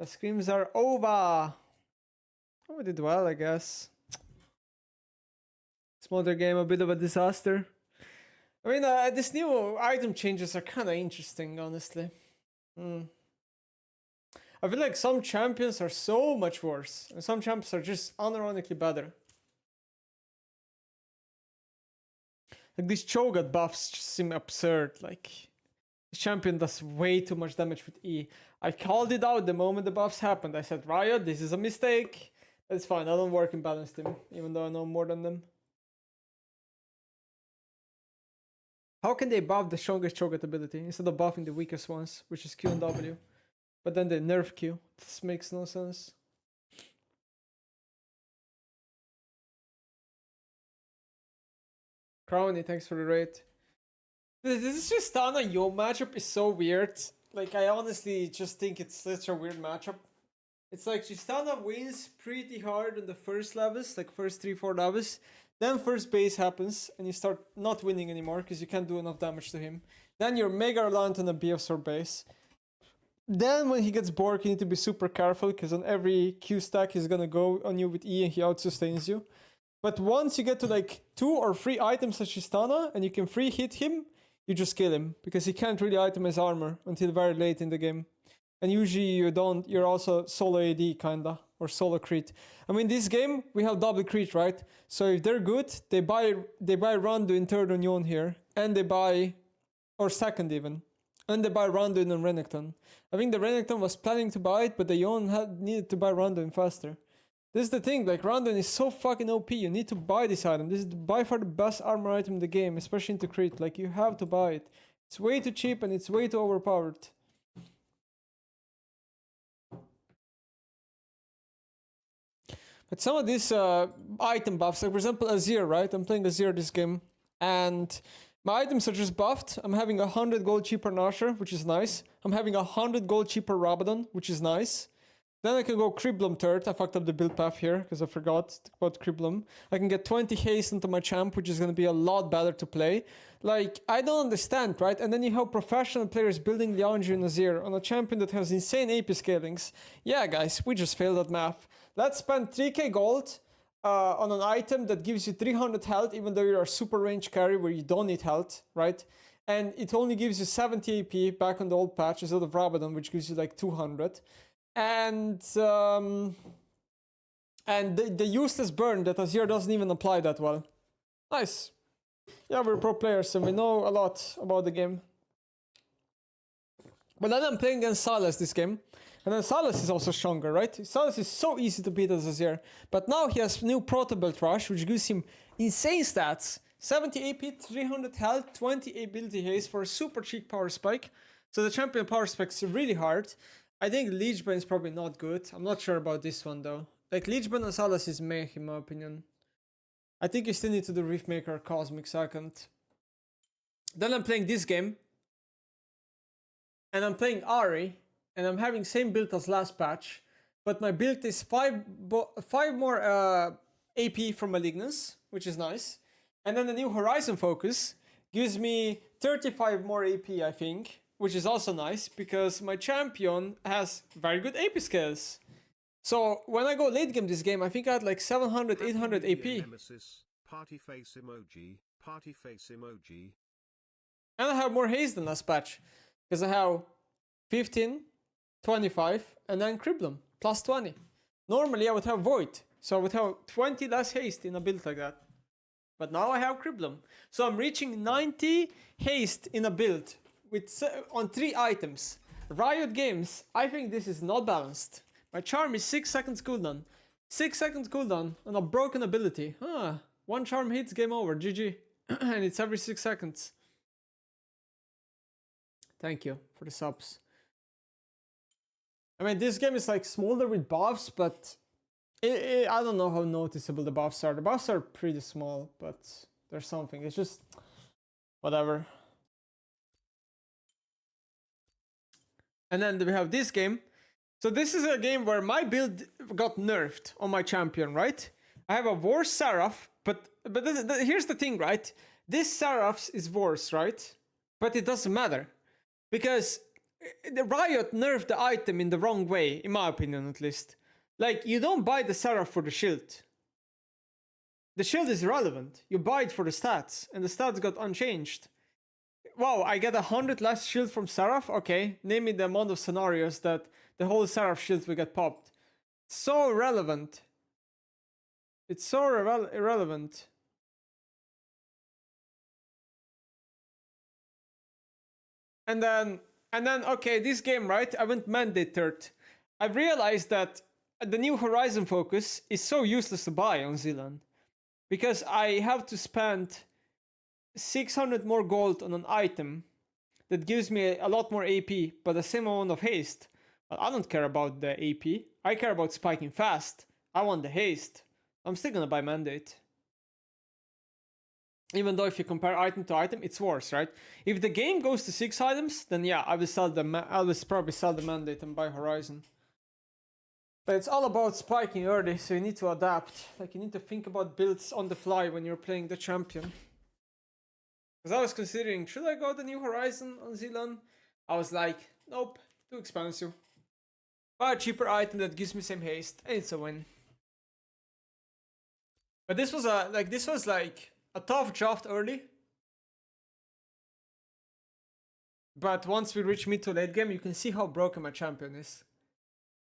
The screams are over. Oh, we did well, I guess. Smolder game, a bit of a disaster. I mean, these new item changes are kind of interesting, honestly. I feel like some champions are so much worse, and some champions are just unironically better. Like these Cho'Gath buffs just seem absurd. Like, the champion does way too much damage with E. I called it out the moment the buffs happened. I said, Riot, this is a mistake. It's fine, I don't work in balance team, even though I know more than them. How can they buff the strongest Cho'Gath ability instead of buffing the weakest ones, which is Q and W? But then they nerf Q. This makes no sense. Crowny, thanks for the rate. This Tristana Yo matchup is so weird. Like, I honestly just think it's such a weird matchup. It's like Tristana wins pretty hard on the first levels, like first 3-4 levels. Then first base happens, and you start not winning anymore because you can't do enough damage to him. Then you're mega reliant on a BF base. Then when he gets Bork, you need to be super careful because on every Q stack he's gonna go on you with E and he out sustains you. But once you get to like 2 or 3 items of Tristana and you can free hit him, you just kill him because he can't really item his armor until very late in the game. And usually you're also solo AD kinda, or solo crit. I mean, this game, we have double crit, right? So if they're good, they buy Randuin in third on Yon here, and they buy, or second even, and they buy Randuin and Renekton. I think the Renekton was planning to buy it, but the Yon needed to buy Randuin faster. This is the thing, like Randuin is so fucking OP, you need to buy this item. This is by far the best armor item in the game, especially into crit, like you have to buy it. It's way too cheap and it's way too overpowered. But some of these item buffs, like for example Azir, right? I'm playing Azir this game, and my items are just buffed. I'm having 100 gold cheaper Nashor, which is nice. I'm having 100 gold cheaper Rabadon, which is nice. Then I can go Kriblum third. I fucked up the build path here because I forgot about Kriblum. I can get 20 haste into my champ, which is going to be a lot better to play. Like, I don't understand, right? And then you have professional players building Liandry and Azir on a champion that has insane AP scalings. Yeah, guys, we just failed at math. Let's spend 3k gold on an item that gives you 300 health, even though you're a super range carry where you don't need health, right? And it only gives you 70 AP back on the old patch instead of Rabadon, which gives you like 200. And the useless burn that Azir doesn't even apply that well. Nice. Yeah, we're pro players and we know a lot about the game. But then I'm playing against Sylas this game. And then Sylas is also stronger, right? Sylas is so easy to beat as Azir. But now he has new Proto Belt Rush, which gives him insane stats. 70 AP, 300 health, 20 ability haste for a super cheap power spike. So the champion power spike is really hard. I think Lichbane is probably not good. I'm not sure about this one though. Like Lichbane and Sylas is meh in my opinion. I think you still need to do Riftmaker or Cosmic second. Then I'm playing this game. And I'm playing Ahri. And I'm having same build as last patch. But my build is 5 more AP from Malignance, which is nice. And then the new Horizon Focus gives me 35 more AP, I think. Which is also nice, because my champion has very good AP skills. So when I go late game this game, I think I had like 700, 800 AP. Nemesis, party face emoji, party face emoji. And I have more haste than last patch. Because I have 15, 25, and then Kriblum, plus 20. Normally I would have Void, so I would have 20 less haste in a build like that. But now I have Kriblum. So I'm reaching 90 haste in a build. On 3 items. Riot Games, I think this is not balanced. My charm is 6 seconds cooldown. 6 seconds cooldown on a broken ability. One charm hits, game over, GG. And it's every 6 seconds. Thank you for the subs. I mean, this game is like smaller with buffs, but I don't know how noticeable the buffs are. The buffs are pretty small, but there's something. It's just whatever. And then we have this game. So this is a game where my build got nerfed on my champion, right? I have a War Seraph, but here's the thing, right? This Seraph is Wars, right? But it doesn't matter. Because the Riot nerfed the item in the wrong way, in my opinion at least. Like, you don't buy the Seraph for the shield. The shield is irrelevant. You buy it for the stats, and the stats got unchanged. Wow, I get 100 less shield from Seraph? Okay, name me the amount of scenarios that the whole Seraph shield will get popped. It's so irrelevant. It's so irrelevant. And then, okay, this game, right? I went mandate third. I realized that the new Horizon focus is so useless to buy on Zealand. Because I have to spend 600 more gold on an item that gives me a lot more AP, but the same amount of haste. But I don't care about the AP. I care about spiking fast. I want the haste. I'm still gonna buy mandate. Even though if you compare item to item, it's worse, right? If the game goes to 6 items, then yeah, I will probably sell the mandate and buy Horizon. But it's all about spiking early, so you need to adapt. Like, you need to think about builds on the fly when you're playing the champion. Because I was considering, should I go the new Horizon on Zealand? I was like, nope, too expensive. Buy a cheaper item that gives me same haste, and it's a win. But this was a tough draft early. But once we reach mid to late game, you can see how broken my champion is.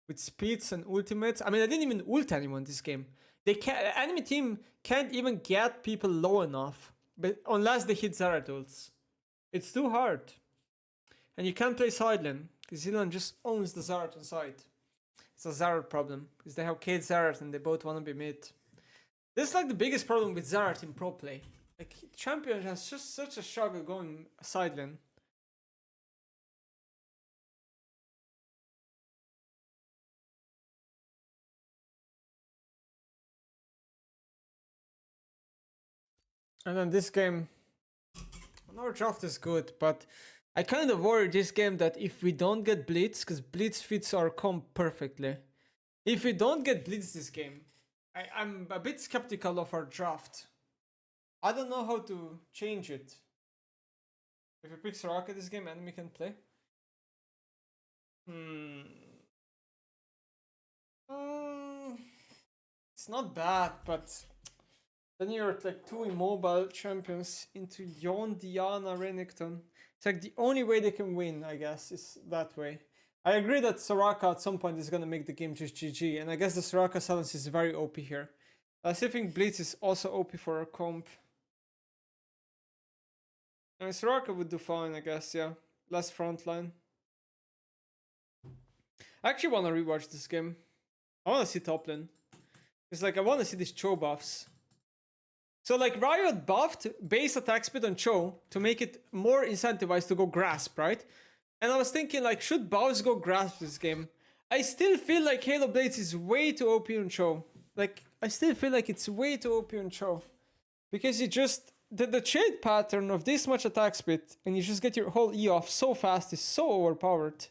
With speeds and ultimates. I mean, I didn't even ult anyone this game. Enemy team can't even get people low enough, but unless they hit Zarya ults. It's too hard. And you can't play side lane, because Zealand just owns the Zarya on side. It's a Zarya problem, because they have Kate Zarya and they both want to be mid. This is like the biggest problem with Zarya in pro play. Like, champion has just such a struggle going side lane. And then this game, our draft is good, but I kind of worry this game that if we don't get Blitz, because Blitz fits our comp perfectly. If we don't get Blitz this game, I'm a bit skeptical of our draft. I don't know how to change it. If we pick Soraka this game, enemy can play. It's not bad, but then you're like 2 immobile champions into Yon, Diana, Renekton. It's like the only way they can win, I guess, is that way. I agree that Soraka at some point is gonna make the game just GG, and I guess the Soraka silence is very OP here. I still think Blitz is also OP for our comp. I mean, Soraka would do fine, I guess, yeah. Less frontline. I actually want to rewatch this game. I want to see top lane. It's like, I want to see these Cho buffs. So like, Riot buffed base attack speed on Cho to make it more incentivized to go grasp, right? And I was thinking like, should Bows go grasp this game? I still feel like Halo Blades is way too OP on Cho. Like, I still feel like it's way too OP on Cho. Because you just, the trade pattern of this much attack speed and you just get your whole E off so fast is so overpowered.